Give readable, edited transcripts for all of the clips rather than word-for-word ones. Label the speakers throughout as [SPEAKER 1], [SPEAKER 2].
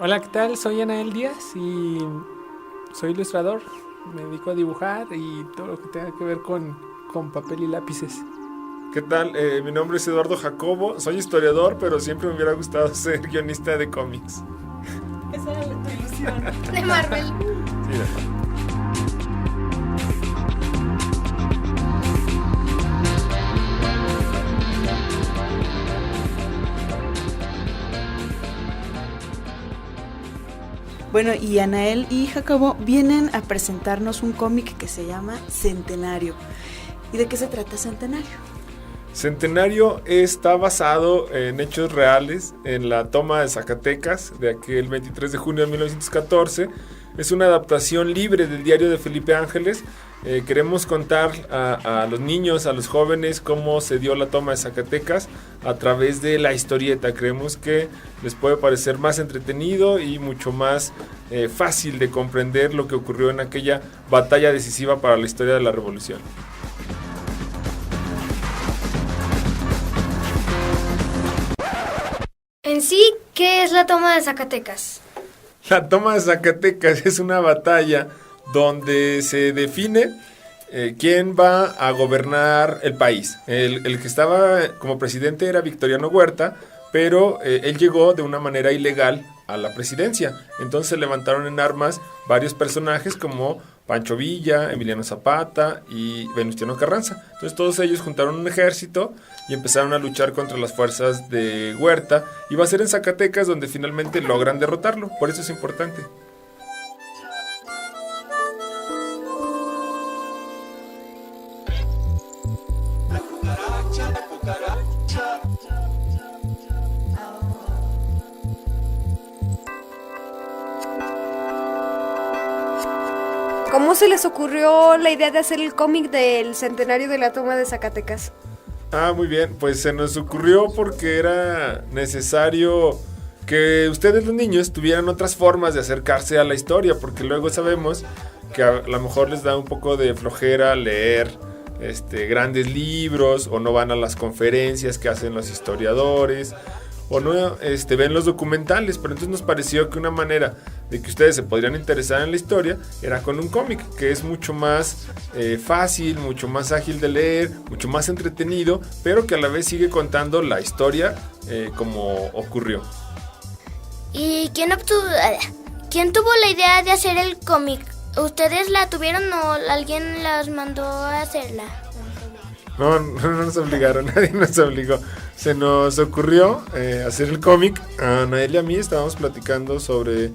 [SPEAKER 1] Hola, ¿qué tal? Soy Anael Díaz y soy ilustrador. Me dedico a dibujar y todo lo que tenga que ver con papel y lápices.
[SPEAKER 2] ¿Qué tal? Mi nombre es Eduardo Jacobo, soy historiador, pero siempre me hubiera gustado ser guionista de cómics.
[SPEAKER 3] Esa era tu ilusión.
[SPEAKER 4] De Marvel.
[SPEAKER 2] Sí, de Marvel.
[SPEAKER 3] Bueno, y Anael y Jacobo vienen a presentarnos un cómic que se llama Centenario. ¿Y de qué se trata Centenario?
[SPEAKER 2] Centenario está basado en hechos reales, en la toma de Zacatecas de aquel 23 de junio de 1914. Es una adaptación libre del diario de Felipe Ángeles. Queremos contar a los niños, a los jóvenes, cómo se dio la toma de Zacatecas a través de la historieta. Creemos que les puede parecer más entretenido y mucho más fácil de comprender lo que ocurrió en aquella batalla decisiva para la historia de la revolución.
[SPEAKER 4] En sí, ¿qué es la toma de Zacatecas?
[SPEAKER 2] La toma de Zacatecas es una batalla donde se define quién va a gobernar el país. El que estaba como presidente era Victoriano Huerta, pero él llegó de una manera ilegal a la presidencia. Entonces se levantaron en armas varios personajes como Pancho Villa, Emiliano Zapata y Venustiano Carranza. Entonces todos ellos juntaron un ejército y empezaron a luchar contra las fuerzas de Huerta. Y va a ser en Zacatecas donde finalmente logran derrotarlo. Por eso es importante.
[SPEAKER 5] ¿Cómo se les ocurrió la idea de hacer el cómic del centenario de la toma de Zacatecas?
[SPEAKER 2] Muy bien, pues se nos ocurrió porque era necesario que ustedes los niños tuvieran otras formas de acercarse a la historia, porque luego sabemos que a lo mejor les da un poco de flojera leer grandes libros, o no van a las conferencias que hacen los historiadores, o no ven los documentales. Pero entonces nos pareció que una manera de que ustedes se podrían interesar en la historia era con un cómic, que es mucho más fácil, mucho más ágil de leer, mucho más entretenido, pero que a la vez sigue contando la historia como ocurrió.
[SPEAKER 4] ¿Y quién tuvo la idea de hacer el cómic? ¿Ustedes la tuvieron o alguien las mandó a hacerla?
[SPEAKER 2] No nos obligaron, nadie nos obligó. Se nos ocurrió hacer el cómic. A Anael y a mí estábamos platicando sobre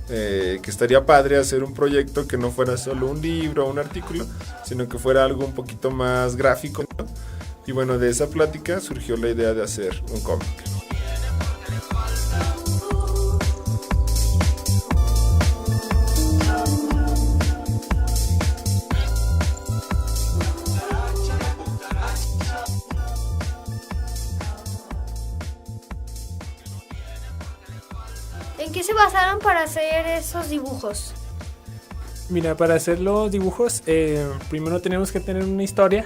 [SPEAKER 2] que estaría padre hacer un proyecto que no fuera solo un libro o un artículo, sino que fuera algo un poquito más gráfico, ¿no? Y bueno, de esa plática surgió la idea de hacer un cómic.
[SPEAKER 4] ¿En qué se basaron para hacer esos dibujos?
[SPEAKER 1] Mira, para hacer los dibujos, primero tenemos que tener una historia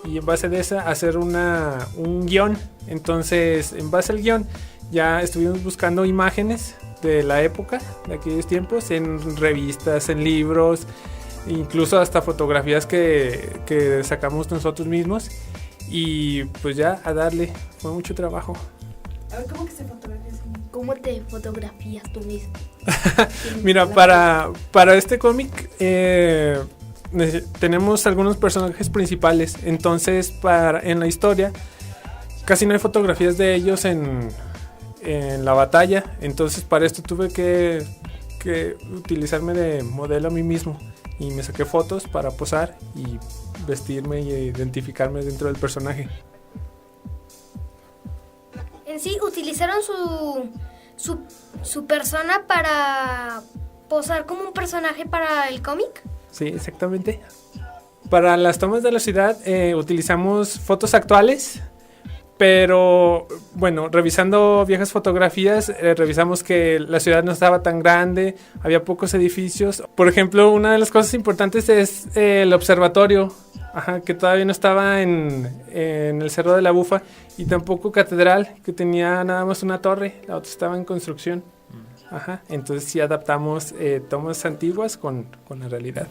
[SPEAKER 1] y en base de esa hacer un guión. Entonces, en base al guión, ya estuvimos buscando imágenes de la época, de aquellos tiempos, en revistas, en libros, incluso hasta fotografías que sacamos nosotros mismos. Y pues ya a darle, fue mucho trabajo.
[SPEAKER 3] A ver, ¿cómo que se fotografía así?
[SPEAKER 4] ¿Cómo te fotografías tú mismo?
[SPEAKER 1] Mira, para este cómic tenemos algunos personajes principales. Entonces, en la historia casi no hay fotografías de ellos en la batalla. Entonces, para esto tuve que utilizarme de modelo a mí mismo. Y me saqué fotos para posar y vestirme y identificarme dentro del personaje.
[SPEAKER 4] En sí, utilizaron su persona para posar como un personaje para el cómic.
[SPEAKER 1] Sí, exactamente. Para las tomas de la ciudad utilizamos fotos actuales, Pero bueno, revisando viejas fotografías, revisamos que la ciudad no estaba tan grande, había pocos edificios. Por ejemplo, una de las cosas importantes es el observatorio, que todavía no estaba en el Cerro de la Bufa, y tampoco catedral, que tenía nada más una torre, la otra estaba en construcción. Entonces sí adaptamos tomas antiguas con la realidad.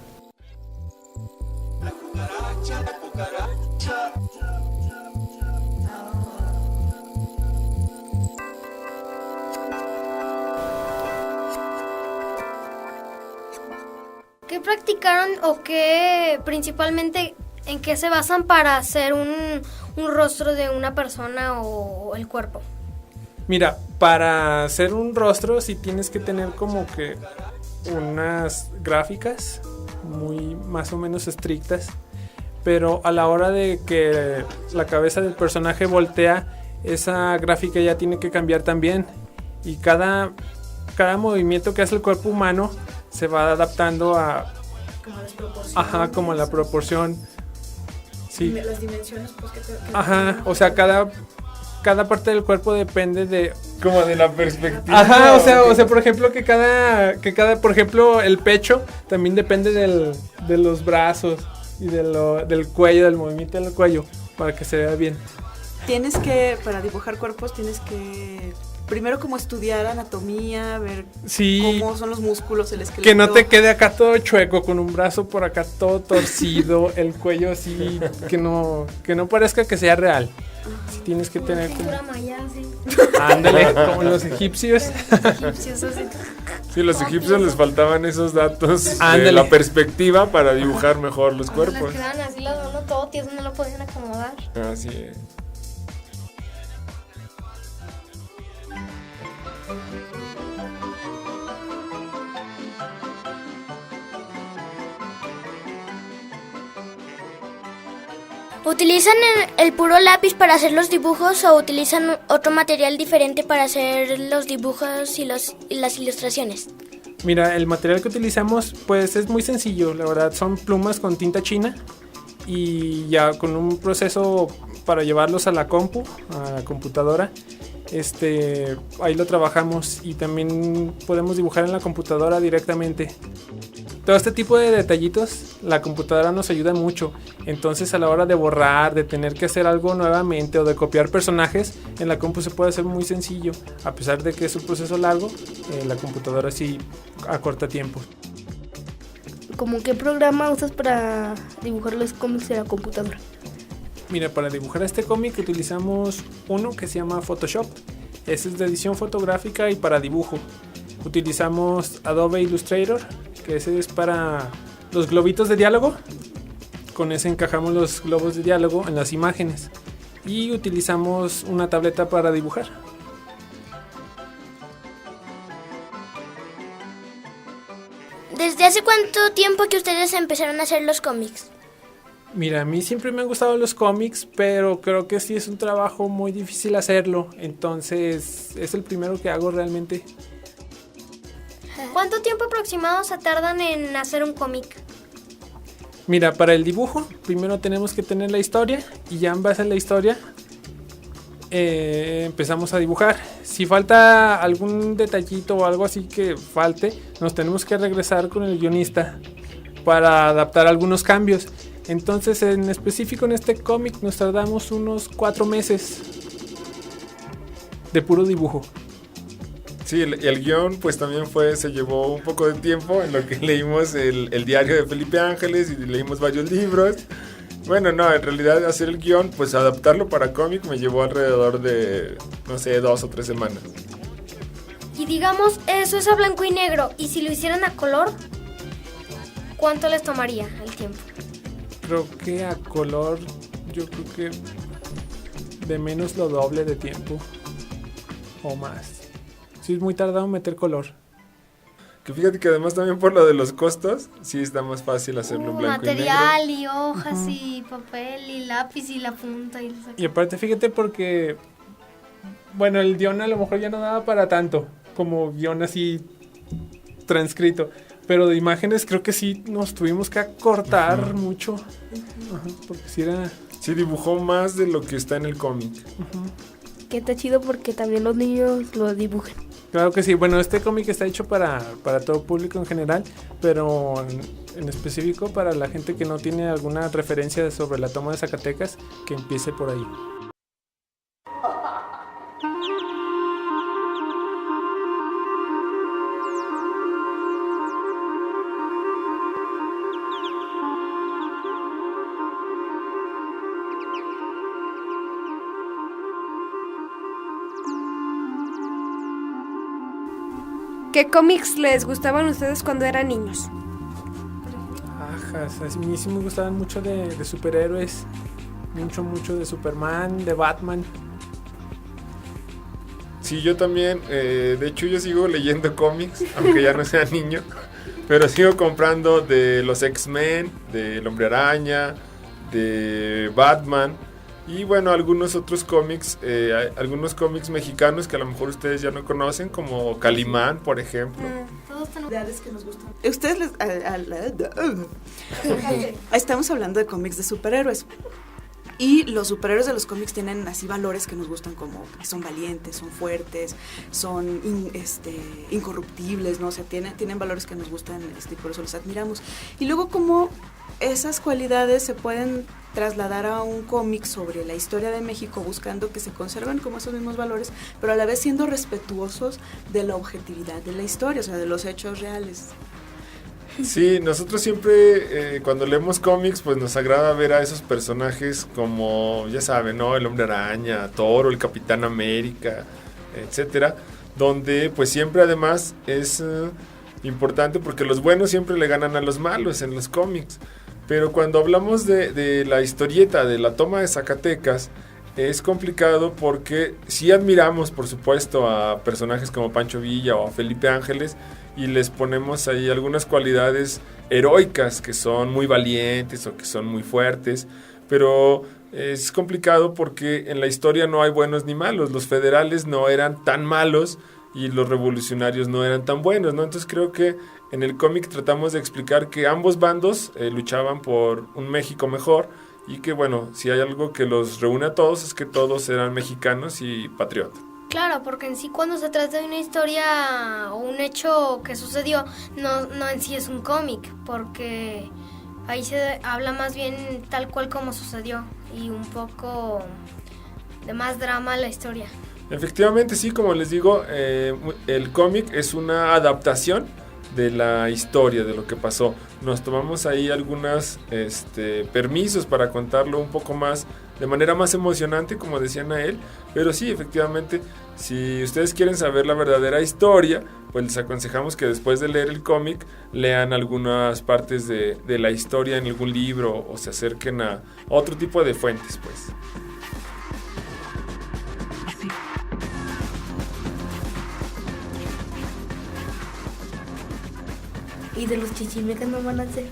[SPEAKER 6] ¿Qué practicaron o qué principalmente en qué se basan para hacer un rostro de una persona o el cuerpo?
[SPEAKER 1] Mira, para hacer un rostro sí tienes que tener como que unas gráficas muy más o menos estrictas, pero a la hora de que la cabeza del personaje voltea, esa gráfica ya tiene que cambiar también, y cada movimiento que hace el cuerpo humano se va adaptando a
[SPEAKER 3] Como las proporciones.
[SPEAKER 1] como la proporción. Sí.
[SPEAKER 3] Las dimensiones, pues que
[SPEAKER 1] O sea, cada parte del cuerpo depende de
[SPEAKER 2] Como de la perspectiva.
[SPEAKER 1] o sea, por ejemplo, que cada por ejemplo, el pecho también depende de los brazos y del cuello, del movimiento del cuello, para que se vea bien.
[SPEAKER 3] para dibujar cuerpos tienes que primero como estudiar anatomía, ver
[SPEAKER 1] Sí.
[SPEAKER 3] cómo son los músculos, el esqueleto.
[SPEAKER 1] Que no te quede acá todo chueco, con un brazo por acá todo torcido, el cuello así, que no parezca que sea real. Sí, tienes que tener como...
[SPEAKER 6] Pintura maya, sí.
[SPEAKER 1] Ándale, como los egipcios.
[SPEAKER 6] Egipcios, así.
[SPEAKER 2] Sí, los egipcios les faltaban esos datos de
[SPEAKER 1] Ándale.
[SPEAKER 2] la perspectiva para dibujar mejor los cuerpos.
[SPEAKER 6] Les quedaban así las manos todo tieso, no lo podían acomodar.
[SPEAKER 2] Así es.
[SPEAKER 4] ¿Utilizan el puro lápiz para hacer los dibujos o utilizan otro material diferente para hacer los dibujos y las ilustraciones?
[SPEAKER 1] Mira, el material que utilizamos pues es muy sencillo, la verdad, son plumas con tinta china y ya con un proceso para llevarlos a la computadora. Ahí lo trabajamos y también podemos dibujar en la computadora directamente. Todo este tipo de detallitos, la computadora nos ayuda mucho. Entonces, a la hora de borrar, de tener que hacer algo nuevamente o de copiar personajes, en la compu se puede hacer muy sencillo. A pesar de que es un proceso largo, la computadora sí acorta tiempo.
[SPEAKER 7] ¿Cómo qué programa usas para dibujar los cómics de la computadora?
[SPEAKER 1] Mira, para dibujar este cómic utilizamos uno que se llama Photoshop. Ese es de edición fotográfica y para dibujo. Utilizamos Adobe Illustrator, que ese es para los globitos de diálogo. Con ese encajamos los globos de diálogo en las imágenes. Y utilizamos una tableta para dibujar.
[SPEAKER 4] ¿Desde hace cuánto tiempo que ustedes empezaron a hacer los cómics?
[SPEAKER 1] Mira, a mí siempre me han gustado los cómics, pero creo que sí es un trabajo muy difícil hacerlo. Entonces es el primero que hago realmente.
[SPEAKER 6] ¿Cuánto tiempo aproximado se tardan en hacer un cómic?
[SPEAKER 1] Mira, para el dibujo, primero tenemos que tener la historia y ya en base a la historia empezamos a dibujar. Si falta algún detallito o algo así que falte, nos tenemos que regresar con el guionista para adaptar algunos cambios. Entonces, en específico en este cómic nos tardamos unos 4 meses de puro dibujo.
[SPEAKER 2] Sí, el guión pues también se llevó un poco de tiempo en lo que leímos el diario de Felipe Ángeles y leímos varios libros. Bueno, no, en realidad hacer el guión, pues adaptarlo para cómic me llevó alrededor de, no sé, 2 o 3 semanas.
[SPEAKER 6] Y digamos, eso es a blanco y negro, y si lo hicieran a color, ¿cuánto les tomaría el tiempo?
[SPEAKER 1] Creo que a color, yo creo que de menos lo doble de tiempo o más. Sí, es muy tardado meter color.
[SPEAKER 2] Que fíjate que además también por lo de los costos, sí está más fácil hacerlo en blanco
[SPEAKER 6] Material
[SPEAKER 2] y
[SPEAKER 6] y hojas y papel y lápiz y la punta y
[SPEAKER 1] Y aparte, fíjate porque, bueno, el guión a lo mejor ya no daba para tanto, como guión así transcrito. Pero de imágenes creo que sí nos tuvimos que acortar mucho. Ajá, porque sí era...
[SPEAKER 2] Sí, dibujó más de lo que está en el cómic.
[SPEAKER 7] Que está chido porque también los niños lo dibujan.
[SPEAKER 1] Claro que sí. Bueno, este cómic está hecho para todo público en general, pero en específico para la gente que no tiene alguna referencia sobre la toma de Zacatecas, que empiece por ahí.
[SPEAKER 5] ¿Qué cómics les gustaban a ustedes cuando eran niños?
[SPEAKER 1] Ajá, a mí sí me gustaban mucho de superhéroes, mucho de Superman, de Batman.
[SPEAKER 2] Sí, yo también, de hecho yo sigo leyendo cómics, aunque ya no sea niño, pero sigo comprando de los X-Men, del Hombre Araña, de Batman y bueno, algunos otros cómics, algunos cómics mexicanos que a lo mejor ustedes ya no conocen, como Calimán, por ejemplo.
[SPEAKER 3] Que nos gustan. Ustedes les... Estamos hablando de cómics de superhéroes. Y los superhéroes de los cómics tienen así valores que nos gustan, como que son valientes, son fuertes, son incorruptibles, ¿no? O sea, tienen valores que nos gustan y por eso los admiramos. Y luego como esas cualidades se pueden trasladar a un cómic sobre la historia de México, buscando que se conserven como esos mismos valores, pero a la vez siendo respetuosos de la objetividad de la historia, o sea, de los hechos reales.
[SPEAKER 2] Sí, nosotros siempre cuando leemos cómics pues nos agrada ver a esos personajes como, ya saben, ¿no? El Hombre Araña, Thor, el Capitán América, etcétera, donde pues siempre además es importante porque los buenos siempre le ganan a los malos en los cómics. Pero cuando hablamos de la historieta de la toma de Zacatecas, es complicado porque sí admiramos, por supuesto, a personajes como Pancho Villa o a Felipe Ángeles y les ponemos ahí algunas cualidades heroicas que son muy valientes o que son muy fuertes, pero es complicado porque en la historia no hay buenos ni malos. Los federales no eran tan malos y los revolucionarios no eran tan buenos, ¿no? Entonces creo que en el cómic tratamos de explicar que ambos bandos luchaban por un México mejor y que, bueno, si hay algo que los reúne a todos es que todos eran mexicanos y patriotas.
[SPEAKER 6] Claro, porque en sí cuando se trata de una historia o un hecho que sucedió, no en sí es un cómic, porque ahí se habla más bien tal cual como sucedió y un poco de más drama a la historia.
[SPEAKER 2] Efectivamente, sí, como les digo, el cómic es una adaptación de la historia, de lo que pasó. Nos tomamos ahí algunos permisos para contarlo un poco más, de manera más emocionante, como decían a él, pero sí, efectivamente, si ustedes quieren saber la verdadera historia, pues les aconsejamos que después de leer el cómic, lean algunas partes de la historia en algún libro, o se acerquen a otro tipo de fuentes, pues.
[SPEAKER 7] ¿Y de los chichimecas no van a hacer?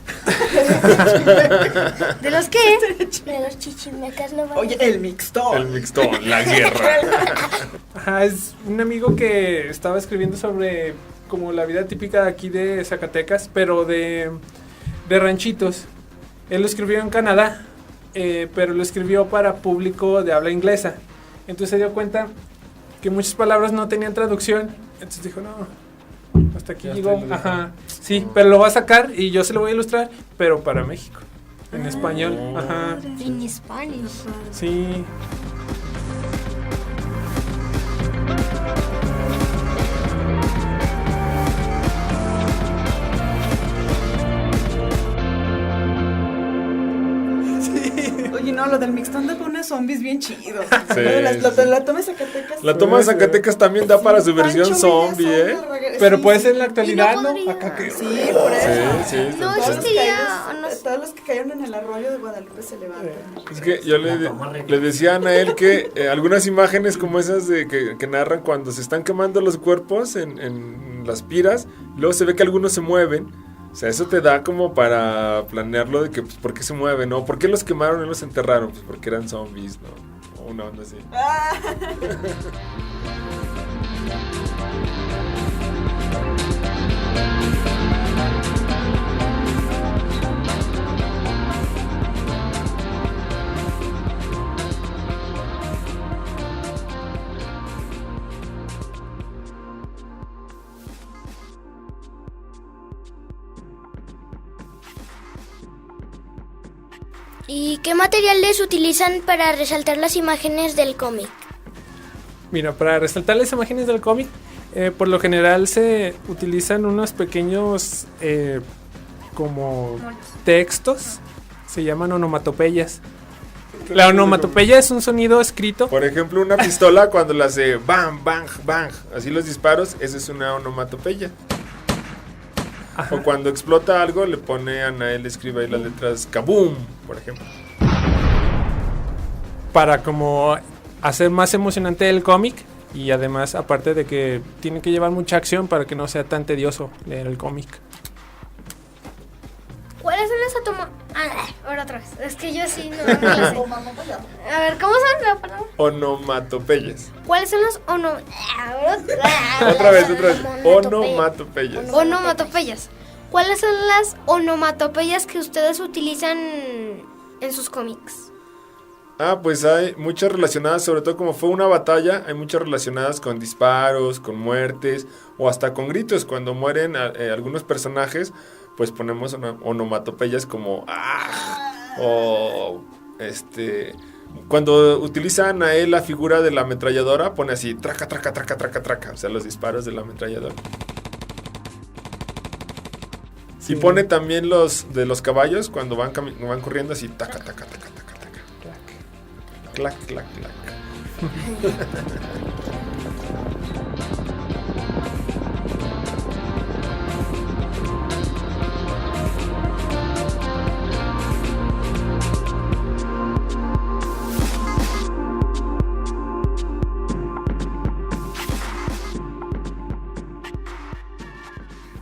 [SPEAKER 6] ¿De los qué?
[SPEAKER 4] De los chichimecas no van
[SPEAKER 3] Oye, el mixtón.
[SPEAKER 2] El mixtón, la guerra.
[SPEAKER 1] Ajá, es un amigo que estaba escribiendo sobre como la vida típica de aquí de Zacatecas, pero de ranchitos. Él lo escribió en Canadá, pero lo escribió para público de habla inglesa. Entonces se dio cuenta que muchas palabras no tenían traducción. Entonces dijo, no, hasta aquí llegó. Ajá, sí, pero lo va a sacar y yo se lo voy a ilustrar, pero para México, en español. Ajá.
[SPEAKER 4] en Spanish.
[SPEAKER 1] Sí.
[SPEAKER 3] Oye, no, lo del mixtón da para unas zombies bien chidos.
[SPEAKER 2] Sí,
[SPEAKER 3] La toma de Zacatecas.
[SPEAKER 2] La toma de Zacatecas también da para su versión
[SPEAKER 3] Pancho
[SPEAKER 2] zombie,
[SPEAKER 3] Villa,
[SPEAKER 2] ¿eh?
[SPEAKER 1] Pero
[SPEAKER 3] sí,
[SPEAKER 1] puede
[SPEAKER 3] sí.
[SPEAKER 1] ser en la actualidad,
[SPEAKER 6] Y no
[SPEAKER 1] ¿no?
[SPEAKER 6] podría.
[SPEAKER 1] Acá que...
[SPEAKER 3] Sí, por eso.
[SPEAKER 2] Sí,
[SPEAKER 6] No,
[SPEAKER 3] Todos los
[SPEAKER 6] existiría,
[SPEAKER 3] caídos,
[SPEAKER 6] no sé.
[SPEAKER 3] todos los que cayeron en el arroyo de Guadalupe se levantan.
[SPEAKER 2] Es que yo le decía a Anael que algunas imágenes como esas de que narran cuando se están quemando los cuerpos en las piras, y luego se ve que algunos se mueven. O sea, eso te da como para planearlo de que, pues, ¿por qué se mueven? ¿No? ¿Por qué los quemaron y los enterraron? Pues porque eran zombies, ¿no? O una onda así.
[SPEAKER 4] ¿Y qué materiales utilizan para resaltar las imágenes del cómic?
[SPEAKER 1] Mira, para resaltar las imágenes del cómic, por lo general se utilizan unos pequeños como textos, se llaman onomatopeyas. La onomatopeya es un sonido escrito.
[SPEAKER 2] Por ejemplo, una pistola cuando la hace bang, bang, bang, así los disparos, esa es una onomatopeya.
[SPEAKER 1] Ajá.
[SPEAKER 2] O cuando explota algo, le pone Anael, escribe ahí las letras kaboom, por ejemplo.
[SPEAKER 1] Para como hacer más emocionante el cómic y además aparte de que tiene que llevar mucha acción para que no sea tan tedioso leer el cómic.
[SPEAKER 6] ¿Cuáles son las ahora otra vez. Es que yo sí no me la sé. A ver, ¿cómo son la palabra?
[SPEAKER 2] Onomatopeyas.
[SPEAKER 6] ¿Cuáles son las
[SPEAKER 2] Otra vez. Onomatopeyas.
[SPEAKER 6] onomatopeyas? ¿Cuáles son las onomatopeyas que ustedes utilizan en sus cómics?
[SPEAKER 2] Pues hay muchas relacionadas, sobre todo como fue una batalla, hay muchas relacionadas con disparos, con muertes o hasta con gritos. Cuando mueren algunos personajes, pues ponemos onomatopeyas como o cuando utilizan a él la figura de la ametralladora, pone así traca, traca, traca, traca, traca, o sea, los disparos de la ametralladora. Sí. Y pone también los de los caballos cuando van corriendo así taca, taca, taca, taca. Clac, clac, clac.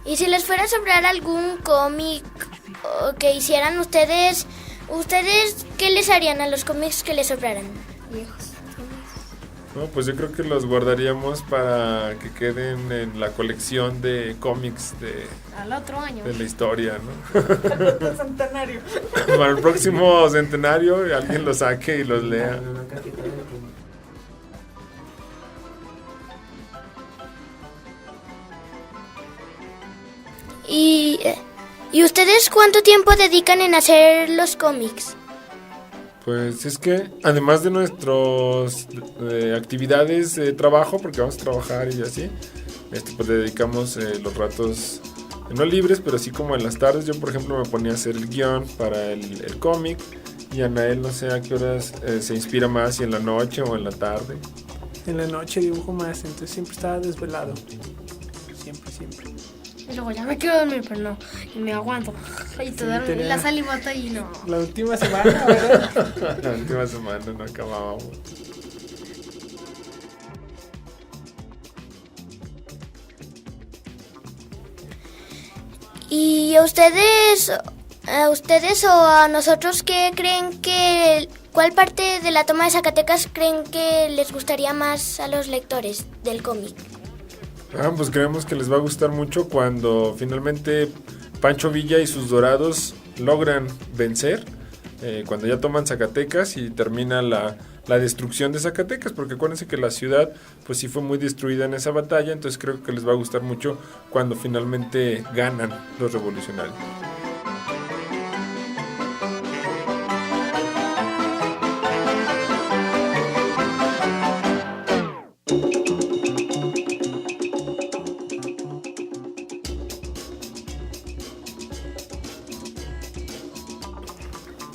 [SPEAKER 4] Y si les fuera a sobrar algún cómic que hicieran ustedes, ¿qué les harían a los cómics que les sobraran?
[SPEAKER 2] No, pues yo creo que los guardaríamos para que queden en la colección de cómics
[SPEAKER 6] Al otro año.
[SPEAKER 2] de la historia, ¿no?
[SPEAKER 3] El centenario.
[SPEAKER 2] Para el próximo centenario alguien los saque y los lea.
[SPEAKER 4] ¿Y ustedes cuánto tiempo dedican en hacer los cómics?
[SPEAKER 2] Pues es que además de nuestras actividades de trabajo, porque vamos a trabajar y así, pues dedicamos los ratos no libres, pero sí como en las tardes. Yo por ejemplo me ponía a hacer el guión para el cómic y Anael no sé a qué horas se inspira más, si en la noche o en la tarde.
[SPEAKER 1] En la noche dibujo más, entonces siempre estaba desvelado. Siempre.
[SPEAKER 6] Y luego ya me quiero dormir, pero no. Y me aguanto. Y te duermes. Y la salivota y no.
[SPEAKER 1] La última semana, ¿verdad?
[SPEAKER 2] La última semana no acabábamos.
[SPEAKER 4] ¿Y a ustedes o a nosotros qué creen cuál parte de la toma de Zacatecas creen que les gustaría más a los lectores del cómic?
[SPEAKER 2] Pues creemos que les va a gustar mucho cuando finalmente Pancho Villa y sus dorados logran vencer, cuando ya toman Zacatecas y termina la destrucción de Zacatecas, porque acuérdense que la ciudad pues sí fue muy destruida en esa batalla, entonces creo que les va a gustar mucho cuando finalmente ganan los revolucionarios.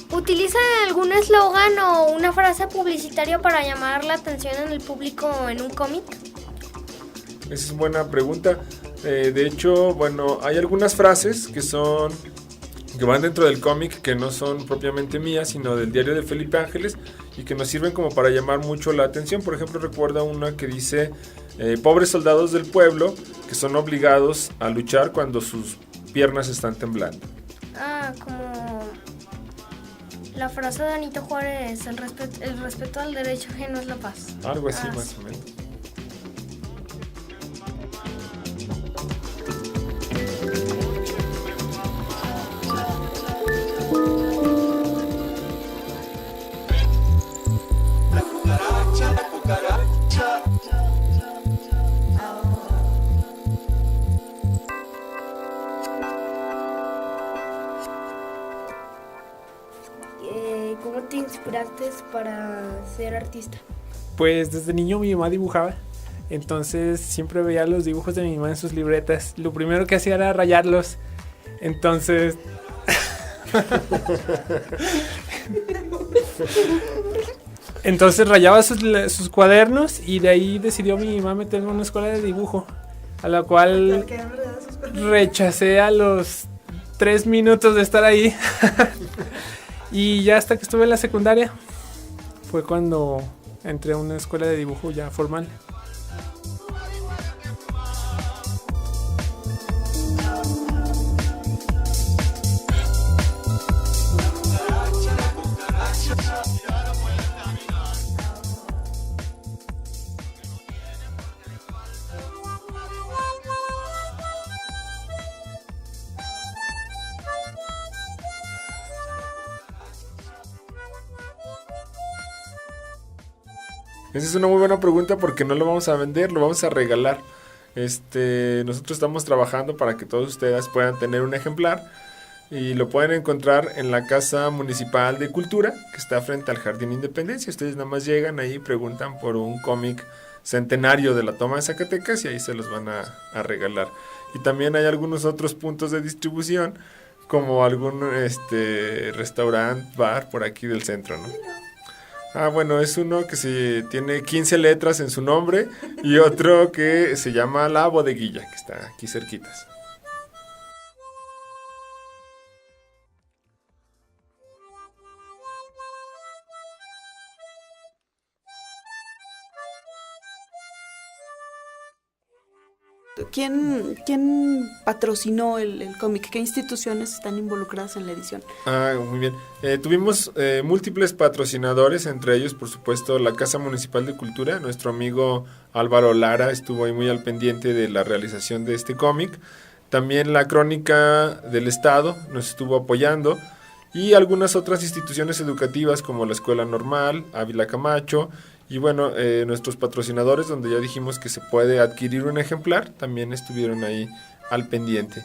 [SPEAKER 6] ¿Utiliza algún eslogan o una frase publicitaria para llamar la atención en el público en un cómic?
[SPEAKER 2] Esa es buena pregunta. De hecho, bueno, hay algunas frases que van dentro del cómic que no son propiamente mías, sino del diario de Felipe Ángeles y que nos sirven como para llamar mucho la atención. Por ejemplo, recuerda una que dice, pobres soldados del pueblo que son obligados a luchar cuando sus piernas están temblando.
[SPEAKER 6] Como la frase de Benito Juárez, el respeto al derecho ajeno es la paz.
[SPEAKER 2] Algo así más o menos.
[SPEAKER 7] ¿cómo te inspiraste para ser artista?
[SPEAKER 1] Pues desde niño mi mamá dibujaba, entonces siempre veía los dibujos de mi mamá en sus libretas. Lo primero que hacía era rayarlos, entonces... Entonces rayaba sus cuadernos y de ahí decidió mi mamá meterme en una escuela de dibujo, a la cual rechacé a los 3 minutos de estar ahí. Y ya hasta que estuve en la secundaria fue cuando entré a una escuela de dibujo ya formal.
[SPEAKER 2] Esa es una muy buena pregunta porque no lo vamos a vender, lo vamos a regalar. Nosotros estamos trabajando para que todos ustedes puedan tener un ejemplar y lo pueden encontrar en la Casa Municipal de Cultura, que está frente al Jardín Independencia. Ustedes nada más llegan ahí y preguntan por un cómic centenario de la toma de Zacatecas y ahí se los van a regalar. Y también hay algunos otros puntos de distribución, como algún restaurante, bar por aquí del centro, ¿no? Bueno, es uno que tiene 15 letras en su nombre y otro que se llama La Bodeguilla, que está aquí cerquitas.
[SPEAKER 3] ¿Quién patrocinó el cómic? ¿Qué instituciones están involucradas en la edición?
[SPEAKER 2] Muy bien. Tuvimos múltiples patrocinadores, entre ellos, por supuesto, la Casa Municipal de Cultura. Nuestro amigo Álvaro Lara estuvo ahí muy al pendiente de la realización de este cómic. También la Crónica del Estado nos estuvo apoyando y algunas otras instituciones educativas como la Escuela Normal, Ávila Camacho. Y bueno, nuestros patrocinadores, donde ya dijimos que se puede adquirir un ejemplar, también estuvieron ahí al pendiente.